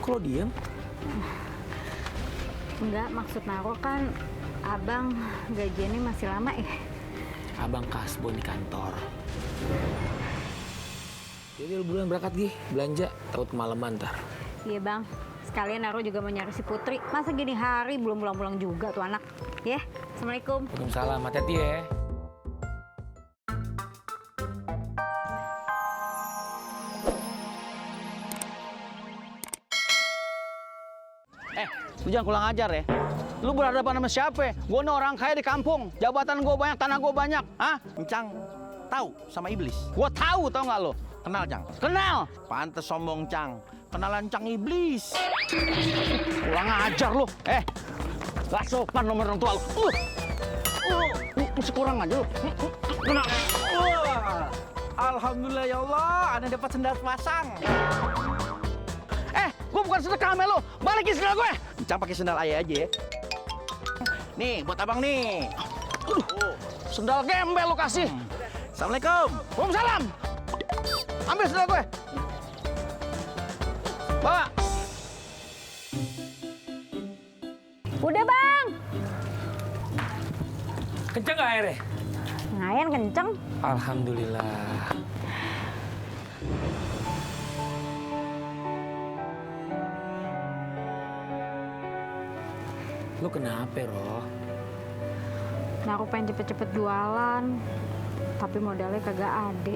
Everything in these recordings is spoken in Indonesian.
Kok lo diem? Enggak, maksud Naro kan abang gajiannya masih lama ya. Abang kasbon di kantor. Jadi lu bulan berangkat Gi, belanja, takut kemalaman ntar. Iya bang, sekalian Naro juga mau nyari si Putri. Masa gini hari belum pulang-pulang juga tuh anak. Ya, Assalamualaikum. Waalaikumsalam, hati-hati ya. Lu jangan kurang ajar ya. Lu berhadapan sama siapa? Gue nih orang kaya di kampung. Jabatan gue banyak, tanah gue banyak. Hah? Encang tahu sama iblis? Gue tahu, tau nggak lu? Kenal, Cang? Kenal. Pantes sombong, Cang. Kenalan Cang iblis. Kurang ajar lu. Gak sopan nomor orang tua lu. Masih kurang aja lu. Kenal. Alhamdulillah ya Allah, Anda dapat sendal pasang. Gue bukan sedekah sama lu. Balikin sendal gue. Encang pakai sendal ayah aja ya. Nih, buat abang nih. Sendal gembel lu kasih. Assalamualaikum. Waalaikumsalam. Ambil sendal gue. Bawa. Udah bang. Kenceng gak airnya? Ngayan kenceng. Alhamdulillah. Lu kenapa, Roh? Naro pengen cepet-cepet jualan, tapi modalnya kagak ada.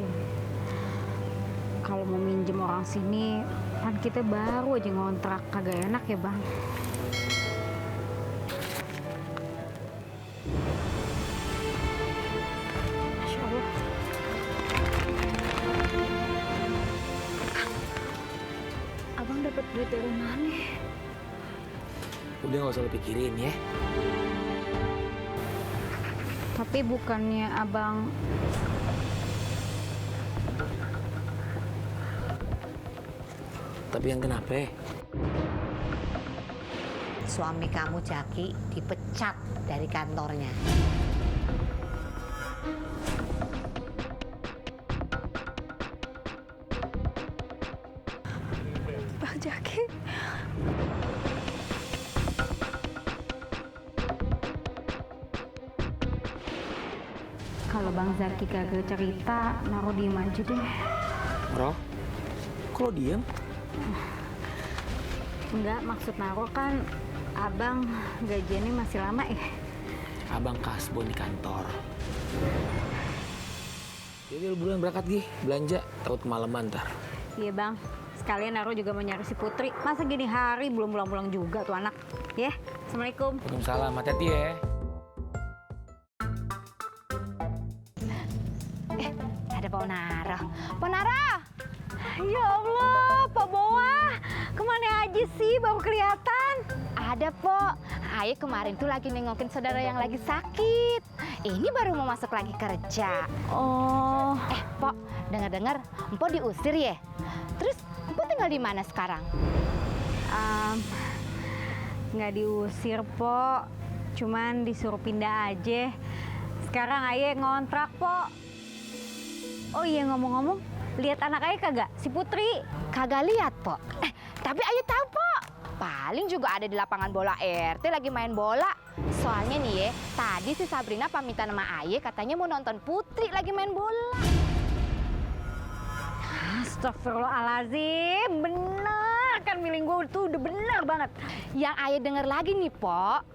Kalau mau minjem orang sini, kan kita baru aja ngontrak, kagak enak ya bang. Masya Allah. Abang dapat duit dari mana? Udah gak usah lu pikirin ya. Tapi bukannya abang Tapi yang kenapa? Suami kamu Jaki dipecat dari kantornya. Bang Jaki? Kalau Bang Zaki kagak cerita, Naro diem aja deh. Roh, kok lo diem? Enggak, maksud Naro kan abang gajiannya masih lama ya. Abang kasbon di kantor. Jadi lu bulan berangkat Gi, belanja, takut kemalaman ntar. Iya bang, sekalian Naro juga mau nyari si Putri. Masa gini hari belum pulang-pulang juga tuh anak. Ya, Assalamualaikum. Waalaikumsalam, hati-hati ya. Ada Pak Nara. Pak Nara! Ya Allah, Pak Boa. Kemana aja sih baru kelihatan? Ada, Pok. Ayo kemarin tuh lagi nengokin saudara yang lagi sakit. Ini baru mau masuk lagi kerja. Oh, Pok, dengar-dengar Empok diusir ya? Terus Empok tinggal di mana sekarang? nggak diusir, Pok. Cuman disuruh pindah aja. Sekarang Ayah ngontrak, Pok. Oh iya, ngomong-ngomong, lihat anak Ayah kagak? Si Putri. Kagak lihat, Pok. Tapi Ayo tahu, Pok. Paling juga ada di lapangan bola RT lagi main bola. Soalnya nih ya, tadi si Sabrina pamitan sama Aye katanya mau nonton Putri lagi main bola. Astagfirullahaladzim, bener kan milih gue tuh udah bener banget. Yang Aye denger lagi nih, Pok.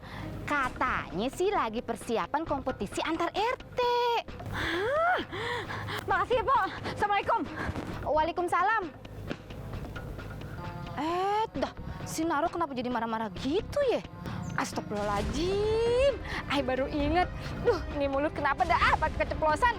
Katanya sih lagi persiapan kompetisi antar RT. Makasih ya, Pok. Assalamualaikum. Waalaikumsalam. Dah, si Naro kenapa jadi marah-marah gitu ya? Astagfirullahaladzim. Ay baru inget. Duh, ini mulut kenapa dah pakai keceplosan.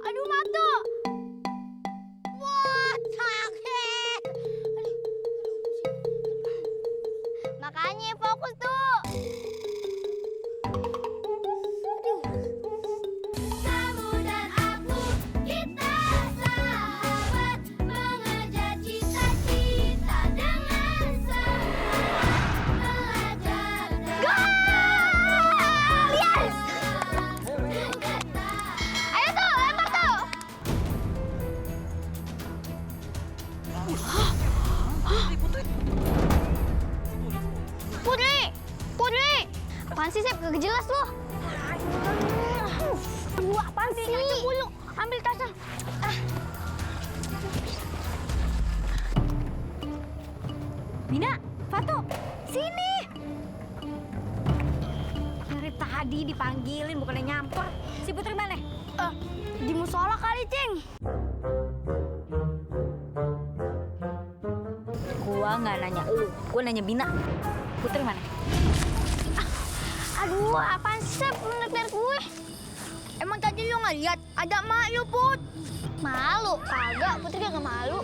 Aduh, Matu. Wah, sakit. Makanya fokus tuh. Apaan sih, Sep? Kagak jelas lu. Aduh, apaan sih? Mulu. Ambil tasnya. Bina, Fatu, sini. Dari tadi dipanggilin bukannya nyamper. Si Putri mana? Di musola kali, Cing. Gua nggak nanya lu, gua nanya Bina. Putri mana? Aduh, apaan sih, Sep? Lu naik gue. Emang tadi lu nggak lihat ada mak lu, Put? Malu? Kagak, Putri kagak malu.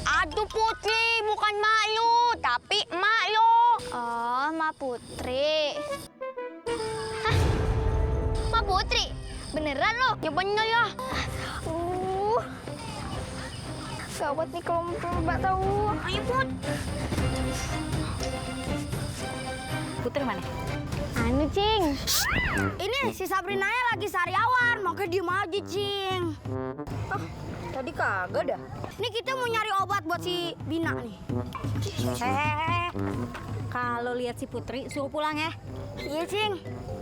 Aduh, Putri, bukan mak lu, tapi emak lu. Oh, mak Putri. Hah? Mak Putri? Beneran lo? Ya bener ya. Gawat nih kalau mbak tahu. Ayo, Put. Putri mana? Anu, Cing. Ini si Sabrinanya lagi sariawan, makanya diem aja, Cing. Tadi kagak dah. Ini kita mau nyari obat buat si Bina nih. Kalau lihat si Putri suruh pulang ya. Iya, Cing.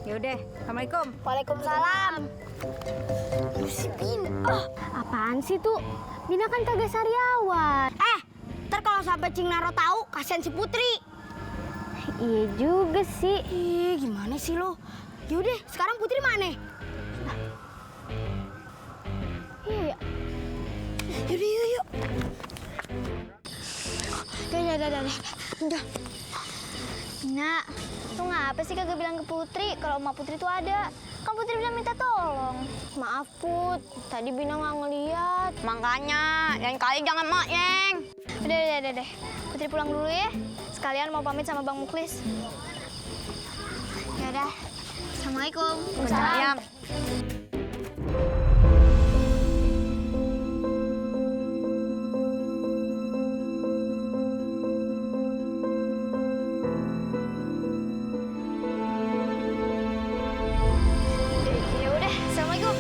Yaudah, assalamualaikum. Waalaikumsalam. Si Bina. Apaan sih tuh? Bina kan kagak sariawan. Ntar kalau sampai Cing Naro tahu, kasihan si Putri. Iya juga sih. Gimana sih lo? Yaudah, sekarang Putri mana? Iya. Yaudah, yuk. Udah. Nah, lu ngapa sih kagak bilang ke Putri kalau emak Putri tuh ada? Kan Putri bilang minta tolong. Maaf, Put. Tadi Bina nggak ngeliat. Makanya, lain kali jangan mak, Yeng. Udah. Putri pulang dulu ya. Sekalian mau pamit sama Bang Muklis. Ya udah. Assalamualaikum. Waalaikumsalam. Ya udah, assalamualaikum.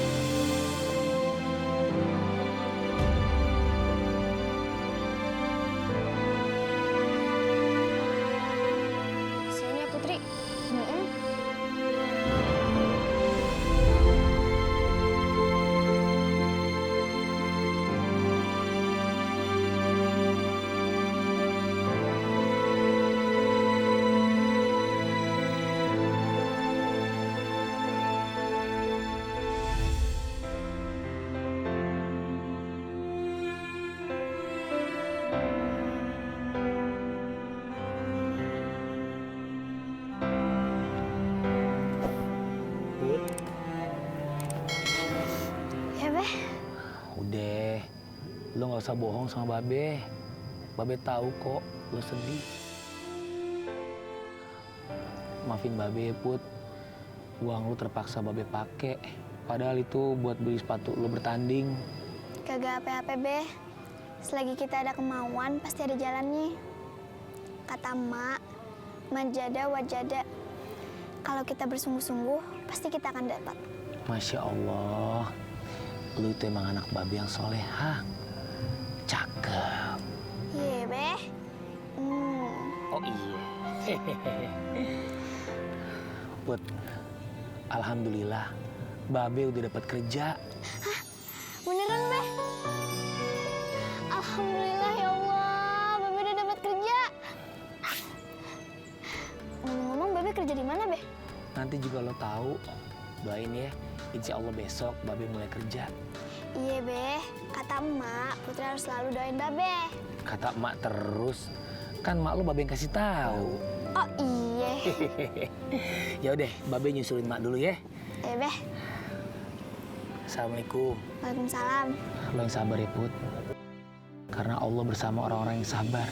Sini ya, Putri. Ya, Beh. Udah, lo nggak usah bohong sama Babe. Babe tahu kok lo sedih. Maafin Babe, Put. Uang lo terpaksa Babe pakai. Padahal itu buat beli sepatu lo bertanding. Kagak apa-apa, Beh. Selagi kita ada kemauan, pasti ada jalannya. Kata Mak, manjada wajada. Kalau kita bersungguh-sungguh, pasti kita akan dapat. Masya Allah, lu itu emang anak Babe yang soleha. Cakep. Iya, Beh. Oh iya. Put, alhamdulillah, Babe udah dapat kerja. Beneran, Beh? Alhamdulillah, ya Allah. Bebe udah dapat kerja. Ngomong-ngomong, Bebe kerja di mana, Beh? Nanti juga lo tahu. Doain ya, insya Allah besok Babe mulai kerja. Iya, Beh. Kata Emak, Putri harus selalu doain Babe. Kata emak terus, kan emak lo Babe yang kasih tahu. Oh, iya. Ya udah, Babe nyusulin emak dulu ya. Iya, Beh. Assalamualaikum. Waalaikumsalam. Lo yang sabar ya, Put. Karena Allah bersama orang-orang yang sabar.